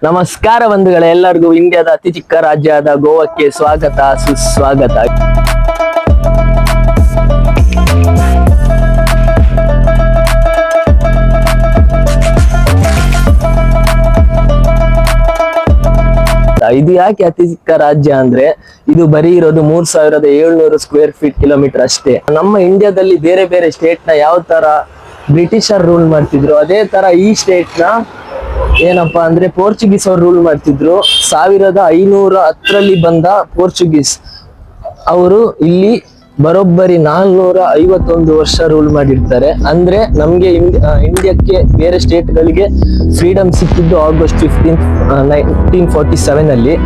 ನಮಸ್ಕಾರ ಬಂಧುಗಳೇ, ಎಲ್ಲರಿಗೂ ಇಂಡಿಯಾದ ಅತಿ ಚಿಕ್ಕ ರಾಜ್ಯದ ಗೋವಾಕ್ಕೆ ಸ್ವಾಗತ ಸುಸ್ವಾಗತ. ಇದು ಯಾಕೆ ಅತಿ ಚಿಕ್ಕ ರಾಜ್ಯ ಅಂದ್ರೆ ಇದು ಬರೀ ಇರೋದು 3700 ಸ್ಕ್ವೇರ್ ಫೀಟ್ ಕಿಲೋಮೀಟರ್ ಅಷ್ಟೇ. ನಮ್ಮ ಇಂಡಿಯಾದಲ್ಲಿ ಬೇರೆ ಬೇರೆ ಸ್ಟೇಟ್ ನ ಯಾವ ತರ ಬ್ರಿಟಿಷರ್ ರೂಲ್ ಮಾಡ್ತಿದ್ರು ಅದೇ ತರ ಈ ಸ್ಟೇಟ್ ನ ಏನಪ್ಪಾ ಅಂದ್ರೆ ಪೋರ್ಚುಗೀಸ್ ಅವ್ರು ರೂಲ್ ಮಾಡ್ತಿದ್ರು. 1510ರಲ್ಲಿ ಬಂದ ಪೋರ್ಚುಗೀಸ್ ಅವರು ಇಲ್ಲಿ ಬರೋಬ್ಬರಿ 451 ವರ್ಷ ರೂಲ್ ಮಾಡಿರ್ತಾರೆ. ಅಂದ್ರೆ ನಮ್ಗೆ ಇಂಡಿಯಾಕ್ಕೆ ಬೇರೆ ಸ್ಟೇಟ್ ಗಳಿಗೆ ಫ್ರೀಡಮ್ ಸಿಕ್ಕಿದ್ದು August 15, 1947 ಅಲ್ಲಿ.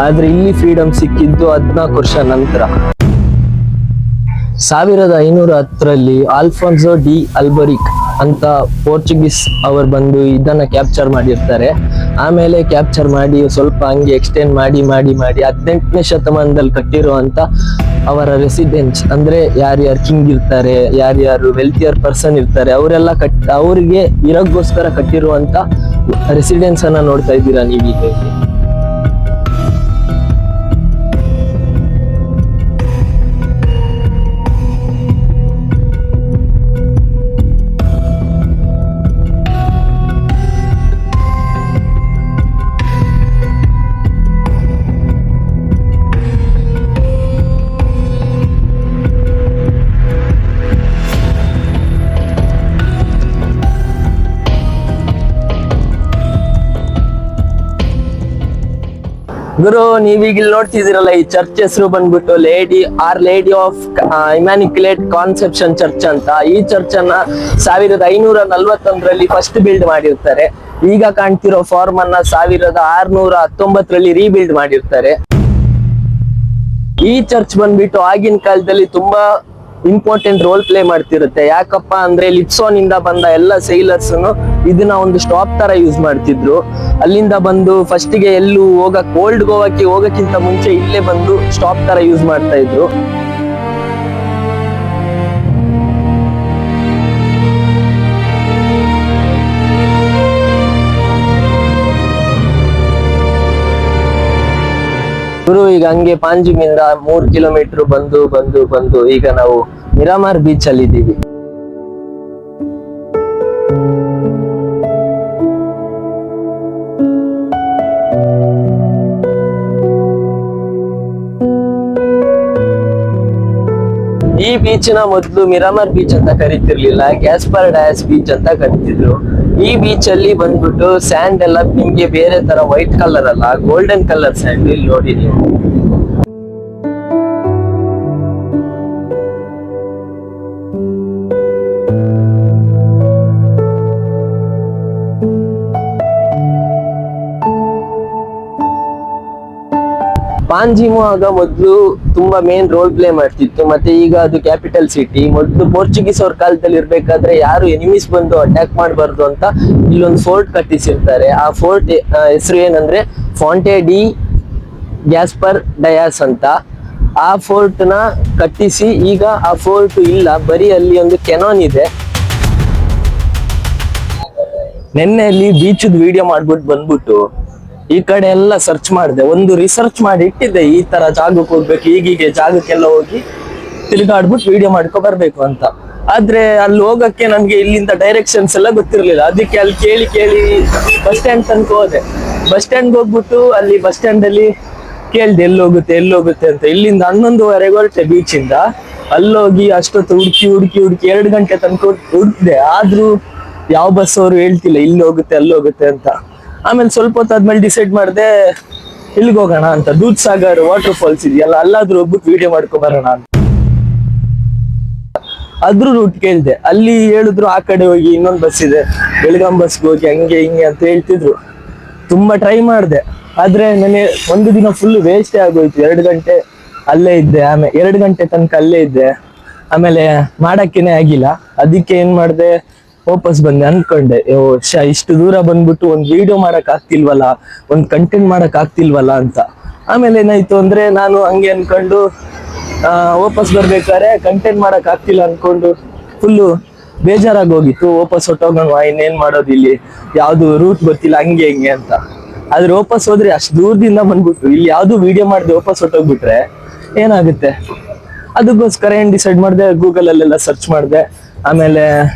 ಆದ್ರೆ ಇಲ್ಲಿ ಫ್ರೀಡಮ್ ಸಿಕ್ಕಿದ್ದು 14 ವರ್ಷ ನಂತರ. 1510ರಲ್ಲಿ ಆಲ್ಫೋನ್ಸೋ ಡಿ ಅಲ್ಬರಿಕ್ ಅಂತ ಪೋರ್ಚುಗೀಸ್ ಅವರು ಬಂದು ಇದನ್ನ ಕ್ಯಾಪ್ಚರ್ ಮಾಡಿರ್ತಾರೆ. ಆಮೇಲೆ ಕ್ಯಾಪ್ಚರ್ ಮಾಡಿ ಸ್ವಲ್ಪ ಹಂಗೆ ಎಕ್ಸ್ಟೆಂಡ್ ಮಾಡಿ 18ನೇ ಶತಮಾನದಲ್ಲಿ ಕಟ್ಟಿರುವಂತ ಅವರ ರೆಸಿಡೆನ್ಸ್ ಅಂದ್ರೆ ಯಾರ್ಯಾರು ಕಿಂಗ್ ಇರ್ತಾರೆ, ಯಾರ್ಯಾರು ವೆಲ್ತಿಯರ್ ಪರ್ಸನ್ ಇರ್ತಾರೆ ಅವರೆಲ್ಲ ಅವ್ರಿಗೆ ಇರೋಕ್ಕೋಸ್ಕರ ಕಟ್ಟಿರುವಂತ ರೆಸಿಡೆನ್ಸ್ ಅನ್ನ ನೋಡ್ತಾ ಇದ್ದೀರಾ ನೀವೀಗ. ಗುರು, ನೀವೀಗ ಇಲ್ಲಿ ನೋಡ್ತಿದ್ದೀರಲ್ಲ, ಈ ಚರ್ಚ್ ಹೆಸರು ಬಂದ್ಬಿಟ್ಟು ಲೇಡಿ ಆಫ್ ಇಮ್ಯಾನಿಕ್ಯುಲೇಟ್ ಕಾನ್ಸೆಪ್ಷನ್ ಚರ್ಚ್ ಅಂತ. ಈ ಚರ್ಚ್ ಅನ್ನ 1541ರಲ್ಲಿ ಫಸ್ಟ್ ಬಿಲ್ಡ್ ಮಾಡಿರ್ತಾರೆ. ಈಗ ಕಾಣ್ತಿರೋ ಫಾರ್ಮ್ ಅನ್ನ 1619ರಲ್ಲಿ ರೀಬಿಲ್ಡ್ ಮಾಡಿರ್ತಾರೆ. ಈ ಚರ್ಚ್ ಬಂದ್ಬಿಟ್ಟು ಆಗಿನ ಕಾಲದಲ್ಲಿ ತುಂಬಾ ಇಂಪಾರ್ಟೆಂಟ್ ರೋಲ್ ಪ್ಲೇ ಮಾಡ್ತಿರುತ್ತೆ. ಯಾಕಪ್ಪ ಅಂದ್ರೆ ಲಿಪ್ಸೋನ್ ಇಂದ ಬಂದ ಎಲ್ಲ ಸೈಲರ್ಸ್ ಇದನ್ನ ಒಂದು ಸ್ಟಾಪ್ ತರ ಯೂಸ್ ಮಾಡ್ತಿದ್ರು. ಅಲ್ಲಿಂದ ಬಂದು ಫಸ್ಟ್ ಗೆ ಎಲ್ಲೂ ಓಲ್ಡ್ ಗೋವಾಕ್ಕೆ ಹೋಗಕ್ಕಿಂತ ಮುಂಚೆ ಇಲ್ಲೇ ಬಂದು ಸ್ಟಾಪ್ ತರ ಯೂಸ್ ಮಾಡ್ತಾ ಇದ್ರು. ಗುರು, ಈಗ ಹಂಗೆ ಪಾಂಜಿಮಿಂದ 3 ಕಿಲೋಮೀಟರ್ ಬಂದು ಈಗ ನಾವು ಮಿರಾಮಾರ್ ಬೀಚ್ ಅಲ್ಲಿ ಇದ್ದೀವಿ. ಈ ಬೀಚ್ ನ ಮೊದಲು ಮಿರಾಮಾರ್ ಬೀಚ್ ಅಂತ ಕರಿತಿರ್ಲಿಲ್ಲ, ಗ್ಯಾಸ್ಪರ್ ಡಯಾಸ್ ಬೀಚ್ ಅಂತ ಕರಿತಿದ್ರು. ಈ ಬೀಚ್ ಅಲ್ಲಿ ಬಂದ್ಬಿಟ್ಟು ಸ್ಯಾಂಡ್ ಎಲ್ಲ ನಿಮ್ಗೆ ಬೇರೆ ತರ ವೈಟ್ ಕಲರ್ ಅಲ್ಲ, ಗೋಲ್ಡನ್ ಕಲರ್ ಸ್ಯಾಂಡ್. ಇಲ್ಲಿ ನೋಡಿ ನೀವು. ಪಾಂಜಿಮು ಆಗ ಮೊದ್ಲು ತುಂಬಾ ಮೇನ್ ರೋಲ್ ಪ್ಲೇ ಮಾಡ್ತಿತ್ತು. ಮತ್ತೆ ಈಗ ಅದು ಕ್ಯಾಪಿಟಲ್ ಸಿಟಿ. ಮೊದ್ಲು ಪೋರ್ಚುಗೀಸ್ ಅವ್ರ ಕಾಲದಲ್ಲಿ ಇರ್ಬೇಕಾದ್ರೆ ಯಾರು ಎನಿಮೀಸ್ ಬಂದು ಅಟ್ಯಾಕ್ ಮಾಡಬಾರ್ದು ಅಂತ ಇಲ್ಲೊಂದು ಫೋರ್ಟ್ ಕಟ್ಟಿಸಿರ್ತಾರೆ. ಆ ಫೋರ್ಟ್ ಹೆಸರು ಏನಂದ್ರೆ ಫಾಂಟೆ ಡಿ ಗ್ಯಾಸ್ಪರ್ ಡಯಾಸ್ ಅಂತ. ಆ ಫೋರ್ಟ್ ನ ಕಟ್ಟಿಸಿ ಈಗ ಆ ಫೋರ್ಟ್ ಇಲ್ಲ, ಬರೀ ಅಲ್ಲಿ ಒಂದು ಕೆನಾನ್ ಇದೆ. ನೆನ್ನೆ ಅಲ್ಲಿ ಬೀಚ್ ವಿಡಿಯೋ ಮಾಡ್ಬಿಟ್ಟು ಬಂದ್ಬಿಟ್ಟು ಈ ಕಡೆ ಎಲ್ಲ ಸರ್ಚ್ ಮಾಡಿದೆ, ಒಂದು ರಿಸರ್ಚ್ ಮಾಡಿ ಇಟ್ಟಿದ್ದೆ ಈ ತರ ಜಾಗಕ್ಕೆ ಹೋಗ್ಬೇಕು, ಈಗೀಗೆ ಜಾಗಕ್ಕೆಲ್ಲ ಹೋಗಿ ತಿರುಗಾಡ್ಬಿಟ್ಟು ವಿಡಿಯೋ ಮಾಡ್ಕೊ ಬರ್ಬೇಕು ಅಂತ. ಆದ್ರೆ ಅಲ್ಲಿ ಹೋಗಕ್ಕೆ ನನ್ಗೆ ಇಲ್ಲಿಂದ ಡೈರೆಕ್ಷನ್ಸ್ ಎಲ್ಲ ಗೊತ್ತಿರ್ಲಿಲ್ಲ. ಅದಕ್ಕೆ ಅಲ್ಲಿ ಕೇಳಿ ಬಸ್ ಸ್ಟ್ಯಾಂಡ್ ತನಕ ಹೋದೆ. ಬಸ್ ಸ್ಟ್ಯಾಂಡ್ ಹೋಗ್ಬಿಟ್ಟು ಅಲ್ಲಿ ಬಸ್ ಸ್ಟ್ಯಾಂಡ್ ಅಲ್ಲಿ ಕೇಳ್ದೆ ಎಲ್ಲೋಗುತ್ತೆ ಅಂತ. ಇಲ್ಲಿಂದ 11:30 ಹೊರಟೆ ಬೀಚ್ ಇಂದ. ಅಲ್ಲೋಗಿ ಅಷ್ಟೊತ್ತು ಹುಡುಕಿ 2 ಗಂಟೆ ತನಕ ಹುಡುಕ್ದೆ. ಆದ್ರೂ ಯಾವ ಬಸ್ ಅವರು ಹೇಳ್ತಿಲ್ಲ ಇಲ್ಲಿ ಹೋಗುತ್ತೆ ಅಲ್ಲೋಗುತ್ತೆ ಅಂತ. ಆಮೇಲೆ ಸ್ವಲ್ಪ ಹೊತ್ತಾದ್ಮೇಲೆ ಡಿಸೈಡ್ ಮಾಡಿದೆ ಇಲ್ಲಿಗೆ ಹೋಗೋಣ ಅಂತ. ದೂದ್ ಸಾಗರ್ ವಾಟರ್ ಫಾಲ್ಸ್ ಇದೆಯಲ್ಲ, ಅಲ್ಲಾದ್ರೂ ಹೋಗ್ಬಿಟ್ಟು ವಿಡಿಯೋ ಮಾಡ್ಕೊ ಬರೋಣ ಅಂತ. ಅದ್ರ ರೂಟ್ ಕೇಳಿದೆ. ಅಲ್ಲಿ ಹೇಳಿದ್ರು ಆ ಕಡೆ ಹೋಗಿ ಇನ್ನೊಂದು ಬಸ್ ಇದೆ, ಬೆಳಗಾಂ ಬಸ್ಗೆ ಹೋಗಿ ಹಂಗೆ ಹಿಂಗೆ ಅಂತ ಹೇಳ್ತಿದ್ರು. ತುಂಬಾ ಟ್ರೈ ಮಾಡಿದೆ, ಆದ್ರೆ ನನಗೆ ಒಂದು ದಿನ ಫುಲ್ ವೇಸ್ಟೇ ಆಗೋಯ್ತು. 2 ಗಂಟೆ ಅಲ್ಲೇ ಇದ್ದೆ. ಆಮೇಲೆ 2 ಗಂಟೆ ತನಕ ಅಲ್ಲೇ ಇದ್ದೆ. ಆಮೇಲೆ ಮಾಡಕ್ಕೇನೆ ಆಗಿಲ್ಲ. ಅದಕ್ಕೆ ಏನ್ ಮಾಡಿದೆ, ವಾಪಸ್ ಬಂದೆ. ಅನ್ಕೊಂಡೆ ಇಷ್ಟು ದೂರ ಬಂದ್ಬಿಟ್ಟು ಒಂದ್ ವಿಡಿಯೋ ಮಾಡಕ್ ಆಗ್ತಿಲ್ವಲ್ಲ, ಒಂದ್ ಕಂಟೆಂಟ್ ಮಾಡಕ್ ಆಗ್ತಿಲ್ವಲ್ಲ ಅಂತ. ಆಮೇಲೆ ಏನಾಯ್ತು ಅಂದ್ರೆ ನಾನು ಹಂಗೆ ಅನ್ಕೊಂಡು ವಾಪಸ್ ಬರ್ಬೇಕಾದ್ರೆ ಕಂಟೆಂಟ್ ಮಾಡಕ್ ಆಗ್ತಿಲ್ಲ ಅನ್ಕೊಂಡು ಫುಲ್ಲು ಬೇಜಾರಾಗಿ ಹೋಗಿತ್ತು. ವಾಪಸ್ ಹೊಟ್ಟೋಗೋಣ, ಇನ್ನೇನ್ ಮಾಡೋದು, ಇಲ್ಲಿ ಯಾವ್ದು ರೂಟ್ ಗೊತ್ತಿಲ್ಲ ಹಂಗೆ ಹಿಂಗೆ ಅಂತ. ಆದ್ರೆ ವಾಪಸ್ ಹೋದ್ರೆ ಅಷ್ಟು ದೂರದಿಂದ ಬಂದ್ಬಿಟ್ಟು ಇಲ್ಲಿ ಯಾವ್ದು ವಿಡಿಯೋ ಮಾಡದೆ ವಾಪಸ್ ಹೊಟ್ಟೋಗ್ಬಿಟ್ರೆ ಏನಾಗುತ್ತೆ. ಅದಕ್ಕೋಸ್ಕರ ಏನ್ ಡಿಸೈಡ್ ಮಾಡಿದೆ, ಗೂಗಲ್ ಅಲ್ಲೆಲ್ಲ ಸರ್ಚ್ ಮಾಡಿದೆ. ಆಮೇಲೆ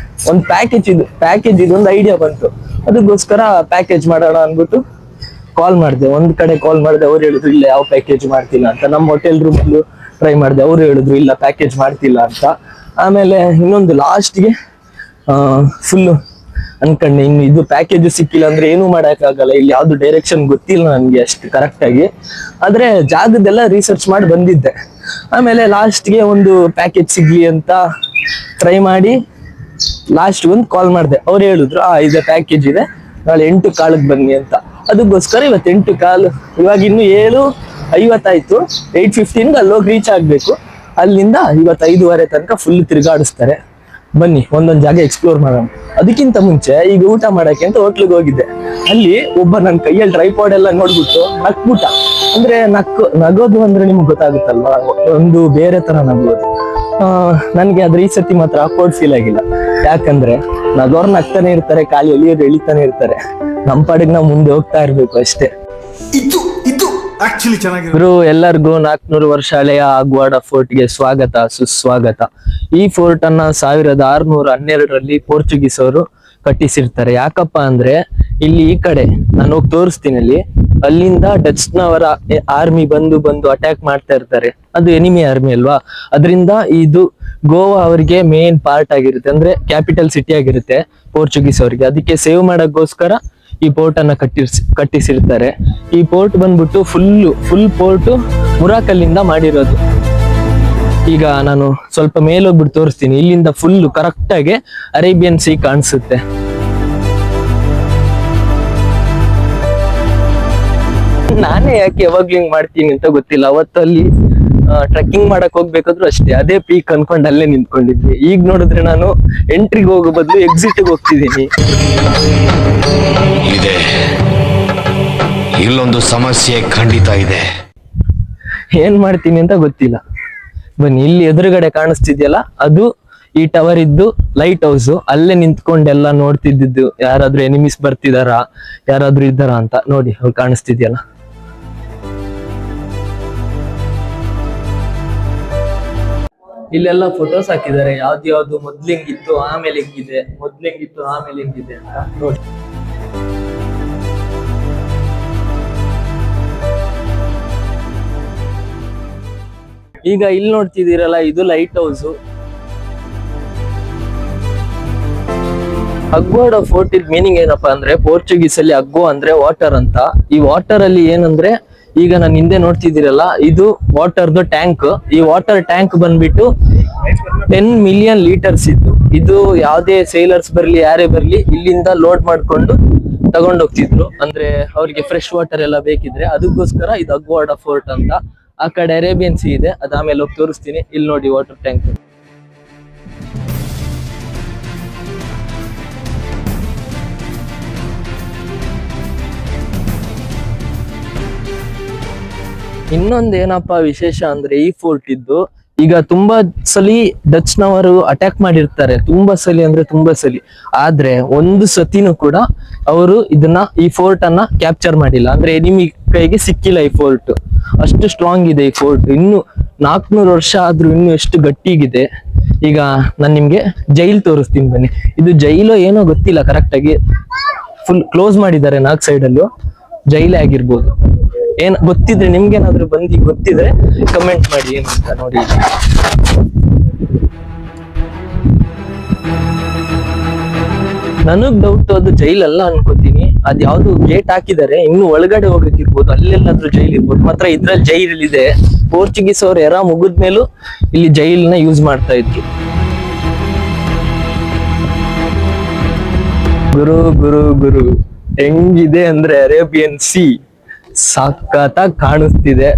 ಒಂದು ಪ್ಯಾಕೇಜ್ ಇದೊಂದು ಐಡಿಯಾ ಬಂತು. ಅದಕ್ಕೋಸ್ಕರ ಪ್ಯಾಕೇಜ್ ಮಾಡೋಣ ಅನ್ಬಿಟ್ಟು ಕಾಲ್ ಮಾಡಿದೆ. ಒಂದ್ ಕಡೆ ಕಾಲ್ ಮಾಡಿದೆ, ಅವ್ರು ಹೇಳಿದ್ರು ಇಲ್ಲ ಯಾವ ಪ್ಯಾಕೇಜ್ ಮಾಡ್ತಿಲ್ಲ ಅಂತ. ನಮ್ಮ ಹೋಟೆಲ್ ರೂಮ್ ಟ್ರೈ ಮಾಡಿದೆ, ಅವ್ರು ಹೇಳಿದ್ರು ಇಲ್ಲ ಪ್ಯಾಕೇಜ್ ಮಾಡ್ತಿಲ್ಲ ಅಂತ. ಆಮೇಲೆ ಇನ್ನೊಂದು ಲಾಸ್ಟ್ಗೆ ಫುಲ್ ಅನ್ಕೊಂಡೆ, ಇನ್ನು ಇದು ಪ್ಯಾಕೇಜ್ ಸಿಕ್ಕಿಲ್ಲ ಅಂದ್ರೆ ಏನು ಮಾಡಕ್ಕಾಗಲ್ಲ, ಇಲ್ಲಿ ಯಾವ್ದು ಡೈರೆಕ್ಷನ್ ಗೊತ್ತಿಲ್ಲ ನನ್ಗೆ ಅಷ್ಟು ಕರೆಕ್ಟ್ ಆಗಿ. ಆದ್ರೆ ಜಾಗದೆಲ್ಲ ರಿಸರ್ಚ್ ಮಾಡಿ ಬಂದಿದ್ದೆ. ಆಮೇಲೆ ಲಾಸ್ಟ್ಗೆ ಒಂದು ಪ್ಯಾಕೇಜ್ ಸಿಗ್ಲಿ ಅಂತ ಟ್ರೈ ಮಾಡಿ ಲಾಸ್ಟ್ ಒಂದು ಕಾಲ್ ಮಾಡಿದೆ. ಅವ್ರು ಹೇಳಿದ್ರು ಇದೆ ಪ್ಯಾಕೇಜ್ ಇದೆ, ನಾಳೆ 8 ಬನ್ನಿ ಅಂತ. ಅದಕ್ಕೋಸ್ಕರ ಇವತ್ತು 8 ಇವಾಗ ಇನ್ನು 7:50 8:15 ಅಲ್ಲಿ ಹೋಗಿ ರೀಚ್ ಆಗ್ಬೇಕು. ಅಲ್ಲಿಂದ ಇವತ್ತು 5:30 ತನಕ ಫುಲ್ ತಿರುಗಾಡಿಸ್ತಾರೆ. ಬನ್ನಿ ಒಂದೊಂದ್ ಜಾಗ ಎಕ್ಸ್ಪ್ಲೋರ್ ಮಾಡೋಣ. ಅದಕ್ಕಿಂತ ಮುಂಚೆ ಈಗ ಊಟ ಮಾಡಕ್ಕೆ ಅಂತ ಹೋಟ್ಲಿಗೆ ಹೋಗಿದ್ದೆ. ಅಲ್ಲಿ ಒಬ್ಬ ನನ್ನ ಕೈಯಲ್ಲಿ ಟ್ರೈಪಾಡ್ ಎಲ್ಲ ನೋಡ್ಬಿಟ್ಟು ನಕ್ಬಿಟ್ಟ. ಅಂದ್ರೆ ನಗೋದು ಅಂದ್ರೆ ನಿಮ್ಗೆ ಗೊತ್ತಾಗುತ್ತಲ್ವಾ, ಒಂದು ಬೇರೆ ತರ ನಗೋದು. ನನ್ಗೆ ಅದ್ರ ಈ ಸತಿ ಮಾತ್ರ ಅಕ್ವರ್ಡ್ ಫೀಲ್ ಆಗಿಲ್ಲ. ಯಾಕಂದ್ರೆ ನಗೋರ್ ನಗ್ತಾನೆ ಇರ್ತಾರೆ, ಖಾಲಿ ಎಳಿಯೋರು ಎಳಿತಾನೆ ಇರ್ತಾರೆ. ನಮ್ಮ ಪಾಡಿಗೆ ನಾವು ಮುಂದೆ ಹೋಗ್ತಾ ಇರ್ಬೇಕು ಅಷ್ಟೇ. ಇವರು ಎಲ್ಲರಿಗೂ 400 ವರ್ಷ ಹಳೆಯ ಅಗ್ವಾಡ ಫೋರ್ಟ್ಗೆ ಸ್ವಾಗತ ಸುಸ್ವಾಗತ. ಈ ಫೋರ್ಟ್ ಅನ್ನ 1612ರಲ್ಲಿ ಪೋರ್ಚುಗೀಸ್ ಅವರು ಕಟ್ಟಿಸಿರ್ತಾರೆ. ಯಾಕಪ್ಪ ಅಂದ್ರೆ ಇಲ್ಲಿ ಈ ಕಡೆ ನಾನು ಹೋಗಿ ತೋರಿಸ್ತೀನಿ, ಅಲ್ಲಿಂದ ಡಚ್ನವರ ಆರ್ಮಿ ಬಂದು ಅಟ್ಯಾಕ್ ಮಾಡ್ತಾ ಇರ್ತಾರೆ. ಅದು ಎನಿಮಿ ಆರ್ಮಿ ಅಲ್ವಾ, ಅದರಿಂದ ಇದು ಗೋವಾ ಅವರಿಗೆ ಮೇನ್ ಪಾರ್ಟ್ ಆಗಿರುತ್ತೆ, ಅಂದ್ರೆ ಕ್ಯಾಪಿಟಲ್ ಸಿಟಿ ಆಗಿರುತ್ತೆ ಪೋರ್ಚುಗೀಸ್ ಅವರಿಗೆ. ಅದಕ್ಕೆ ಸೇವ್ ಮಾಡಕ್ಕೋಸ್ಕರ ಈ ಪೋರ್ಟ್ ಅನ್ನ ಕಟ್ಟಿಸಿರ್ತಾರೆ. ಈ ಪೋರ್ಟ್ ಬಂದ್ಬಿಟ್ಟು ಫುಲ್ ಪೋರ್ಟ್ ಮುರಾಕಲ್ಲಿಂದ ಮಾಡಿರೋದು. ಈಗ ನಾನು ಸ್ವಲ್ಪ ಮೇಲೋಗ್ಬಿಟ್ಟು ತೋರಿಸ್ತೀನಿ. ಇಲ್ಲಿಂದ ಫುಲ್ ಕರೆಕ್ಟ್ ಆಗಿ ಅರೇಬಿಯನ್ ಸೀ ಕಾಣಿಸುತ್ತೆ. ನಾನೇ ಯಾಕೆ ಯಾವಾಗ್ಲೂ ಹಿಂಗ್ ಮಾಡ್ತೀನಿ ಅಂತ ಗೊತ್ತಿಲ್ಲ. ಅವತ್ತಲ್ಲಿ ಟ್ರೆಕ್ಕಿಂಗ್ ಮಾಡಕ್ ಹೋಗ್ಬೇಕಾದ್ರು ಅಷ್ಟೇ, ಅದೇ ಪೀಕ್ ಅನ್ಕೊಂಡು ಅಲ್ಲೇ ನಿಂತ್ಕೊಂಡಿದ್ವಿ. ಈಗ ನೋಡಿದ್ರೆ ನಾನು ಎಂಟ್ರಿಗೆ ಹೋಗೋ ಬದಲು ಎಕ್ಸಿಟ್ಗೆ ಹೋಗ್ತಿದ್ದೀನಿ. ಇಲ್ಲೊಂದು ಸಮಸ್ಯೆ ಖಂಡಿತ ಇದೆ, ಏನ್ ಮಾಡ್ತೀನಿ ಅಂತ ಗೊತ್ತಿಲ್ಲ. ಬನ್ನಿ, ಇಲ್ಲಿ ಎದುರುಗಡೆ ಕಾಣಿಸ್ತಿದ್ಯಲ್ಲ ಅದು ಈ ಟವರ್ ಇದ್ದು ಲೈಟ್ ಹೌಸ್. ಅಲ್ಲೇ ನಿಂತ್ಕೊಂಡೆಲ್ಲ ನೋಡ್ತಿದ್ದು ಯಾರಾದ್ರೂ ಎನಿಮೀಸ್ ಬರ್ತಿದಾರಾ, ಯಾರಾದ್ರೂ ಇದ್ದಾರಾ ಅಂತ. ನೋಡಿ ಅವ್ರು ಕಾಣಿಸ್ತಿದ್ಯಲ್ಲ, ಇಲ್ಲೆಲ್ಲ ಫೋಟೋಸ್ ಹಾಕಿದ್ದಾರೆ. ಯಾವ್ದು ಮೊದ್ಲು ಹೆಂಗಿತ್ತು ಆಮೇಲೆ ಹೆಂಗಿದೆ, ಮೊದ್ಲು ಹೆಂಗಿತ್ತು ಆಮೇಲೆ ಹೆಂಗಿದೆ ಅಂತ ನೋಡಿ. ಈಗ ಇಲ್ಲಿ ನೋಡ್ತಿದ್ದೀರಲ್ಲ, ಇದು ಲೈಟ್ ಹೌಸ್. ಅಗ್ವಾಡ ಫೋರ್ಟ್ ಇದ್ ಮೀನಿಂಗ್ ಏನಪ್ಪಾ ಅಂದ್ರೆ, ಪೋರ್ಚುಗೀಸ್ ಅಲ್ಲಿ ಅಗ್ಗೋ ಅಂದ್ರೆ ವಾಟರ್ ಅಂತ. ಈ ವಾಟರ್ ಅಲ್ಲಿ ಏನಂದ್ರೆ, ಈಗ ನಾನು ಹಿಂದೆ ನೋಡ್ತಿದ್ದೀರಲ್ಲ, ಇದು ವಾಟರ್ದು ಟ್ಯಾಂಕ್. ಈ ವಾಟರ್ ಟ್ಯಾಂಕ್ ಬಂದ್ಬಿಟ್ಟು 10 ಮಿಲಿಯನ್ ಲೀಟರ್ಸ್ ಇದ್ದು. ಇದು ಯಾವ್ದೇ ಸೇಲರ್ಸ್ ಬರ್ಲಿ ಯಾರೇ ಬರ್ಲಿ ಇಲ್ಲಿಂದ ಲೋಡ್ ಮಾಡ್ಕೊಂಡು ತಗೊಂಡೋಗ್ತಿದ್ರು. ಅಂದ್ರೆ ಅವ್ರಿಗೆ ಫ್ರೆಶ್ ವಾಟರ್ ಎಲ್ಲ ಬೇಕಿದ್ರೆ. ಅದಕ್ಕೋಸ್ಕರ ಇದು ಅಗ್ವಾಡ ಫೋರ್ಟ್ ಅಂತ. ಆ ಕಡೆ ಅರೇಬಿಯನ್ ಸೀ ಇದೆ, ಅದಾಮೇಲೆ ಹೋಗಿ ತೋರಿಸ್ತೀನಿ. ಇಲ್ಲಿ ನೋಡಿ ವಾಟರ್ ಟ್ಯಾಂಕ್. ಇನ್ನೊಂದ್ ಏನಪ್ಪಾ ವಿಶೇಷ ಅಂದ್ರೆ, ಈ ಫೋರ್ಟ್ ಇದ್ದು ಈಗ ತುಂಬಾ ಸಲಿ ಡಚ್ನವರು ಅಟ್ಯಾಕ್ ಮಾಡಿರ್ತಾರೆ. ತುಂಬಾ ಸಲಿ. ಆದ್ರೆ ಒಂದು ಸತಿನೂ ಕೂಡ ಅವರು ಈ ಫೋರ್ಟ್ ಅನ್ನ ಕ್ಯಾಪ್ಚರ್ ಮಾಡಿಲ್ಲ. ಅಂದ್ರೆ ಎನಿಮಿ ಕೈಗೆ ಸಿಕ್ಕಿಲ್ಲ ಈ ಫೋರ್ಟ್. ಅಷ್ಟು ಸ್ಟ್ರಾಂಗ್ ಇದೆ ಈ ಫೋರ್ಟ್. ಇನ್ನು 400 ವರ್ಷ ಆದ್ರೂ ಇನ್ನು ಎಷ್ಟು ಗಟ್ಟಿಗಿದೆ. ಈಗ ನಾನ್ ನಿಮ್ಗೆ ಜೈಲ್ ತೋರಿಸ್ತೀನಿ ಬನ್ನಿ. ಇದು ಜೈಲು ಏನೋ ಗೊತ್ತಿಲ್ಲ ಕರೆಕ್ಟ್ ಆಗಿ, ಫುಲ್ ಕ್ಲೋಸ್ ಮಾಡಿದ್ದಾರೆ 4 ಸೈಡ್ ಅಲ್ಲೂ. ಜೈಲೇ ಆಗಿರ್ಬೋದು, ಏನ್ ಗೊತ್ತಿದ್ರೆ ನಿಮ್ಗೇನಾದ್ರೂ ಗೊತ್ತಿದ್ರೆ ಕಮೆಂಟ್ ಮಾಡಿ ಏನಂತ ನೋಡಿ. ನನಗ್ ಡೌಟ್ ಅದು ಜೈಲಲ್ಲ ಅನ್ಕೋತೀನಿ. ಅದ್ ಯಾವ್ದು ಗೇಟ್ ಹಾಕಿದ್ದಾರೆ, ಇನ್ನು ಒಳಗಡೆ ಹೋಗಕ್ಕಿರ್ಬೋದು, ಅಲ್ಲೆಲ್ಲಾದ್ರೂ ಜೈಲ್ ಇರ್ಬೋದು. ಮಾತ್ರ ಇದ್ರಲ್ಲಿ ಜೈಲ್ ಇದೆ. ಪೋರ್ಚುಗೀಸ್ ಅವ್ರ ಎರ ಮುಗಿದ್ಮೇಲೂ ಇಲ್ಲಿ ಜೈಲ್ನ ಯೂಸ್ ಮಾಡ್ತಾ ಇದ್ರು. ಗುರು ಹೆಂಗಿದೆ ಅಂದ್ರೆ ಅರೇಬಿಯನ್ ಸೀ ಸಖತ್ತಾಗಿ ಕಾಣಿಸ್ತಿದೆ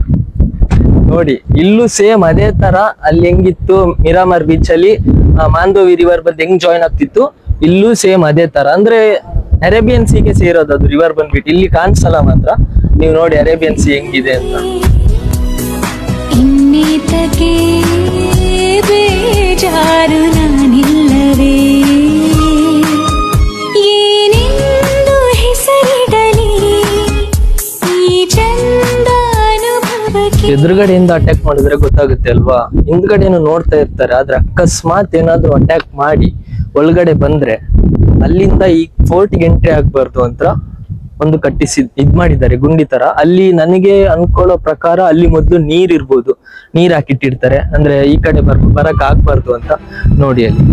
ನೋಡಿ. ಇಲ್ಲೂ ಸೇಮ್ ಅದೇ ತರ ಅಲ್ಲಿ ಹೆಂಗಿತ್ತು ಮಿರಾಮರ್ ಬೀಚ್ ಅಲ್ಲಿ ಮಾಂದೋವಿ ರಿವರ್ ಬಂದು ಹೆಂಗ್ ಜಾಯಿನ್ ಆಗ್ತಿತ್ತು, ಇಲ್ಲೂ ಸೇಮ್ ಅದೇ ತರ. ಅಂದ್ರೆ ಅರೇಬಿಯನ್ ಸೀಗೆ ಸೇರೋದು ಅದು ರಿವರ್ ಬಂದ್ಬಿಟ್ಟು. ಇಲ್ಲಿ ಕಾಣಿಸಲ್ಲ, ಮಾತ್ರ ನೀವು ನೋಡಿ ಅರೇಬಿಯನ್ ಸೀ ಹೆಂಗಿದೆ ಅಂತ. ಬೇಜಾರು ನಾನಿಲ್ಲವೇ, ಏನೆಂದು ಹೆಸರಿಡಲಿ ಎದುರುಗಡೆಯಿಂದ ಅಟ್ಯಾಕ್ ಮಾಡಿದ್ರೆ ಗೊತ್ತಾಗುತ್ತೆ ಅಲ್ವಾ, ಹಿಂದ್ಗಡೆನು ನೋಡ್ತಾ ಇರ್ತಾರೆ. ಆದ್ರೆ ಅಕಸ್ಮಾತ್ ಏನಾದ್ರು ಅಟ್ಯಾಕ್ ಮಾಡಿ ಒಳಗಡೆ ಬಂದ್ರೆ ಅಲ್ಲಿಂದ ಈ ಫೋರ್ಟ್ಗೆ ಎಂಟ್ರಿ ಆಗ್ಬಾರ್ದು ಅಂತ ಒಂದು ಇದ್ ಮಾಡಿದ್ದಾರೆ ಗುಂಡಿ ತರ. ಅಲ್ಲಿ ನನಗೆ ಅನ್ಕೊಳ್ಳೋ ಪ್ರಕಾರ ಅಲ್ಲಿ ಮೊದ್ಲು ನೀರ್ ಇರ್ಬೋದು, ನೀರ್ ಹಾಕಿಟ್ಟಿರ್ತಾರೆ, ಅಂದ್ರೆ ಈ ಕಡೆ ಬರಕ್ ಆಗ್ಬಾರ್ದು ಅಂತ. ನೋಡಿ ಅಲ್ಲಿ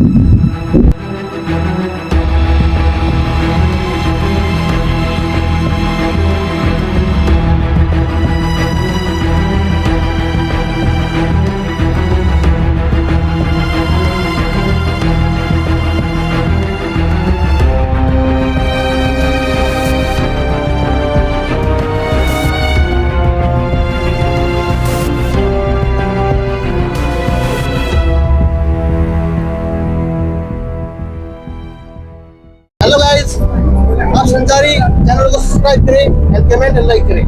हेलो गाइस, आप संचारी चैनल को सब्सक्राइब करें, कमेंट और लाइक करें।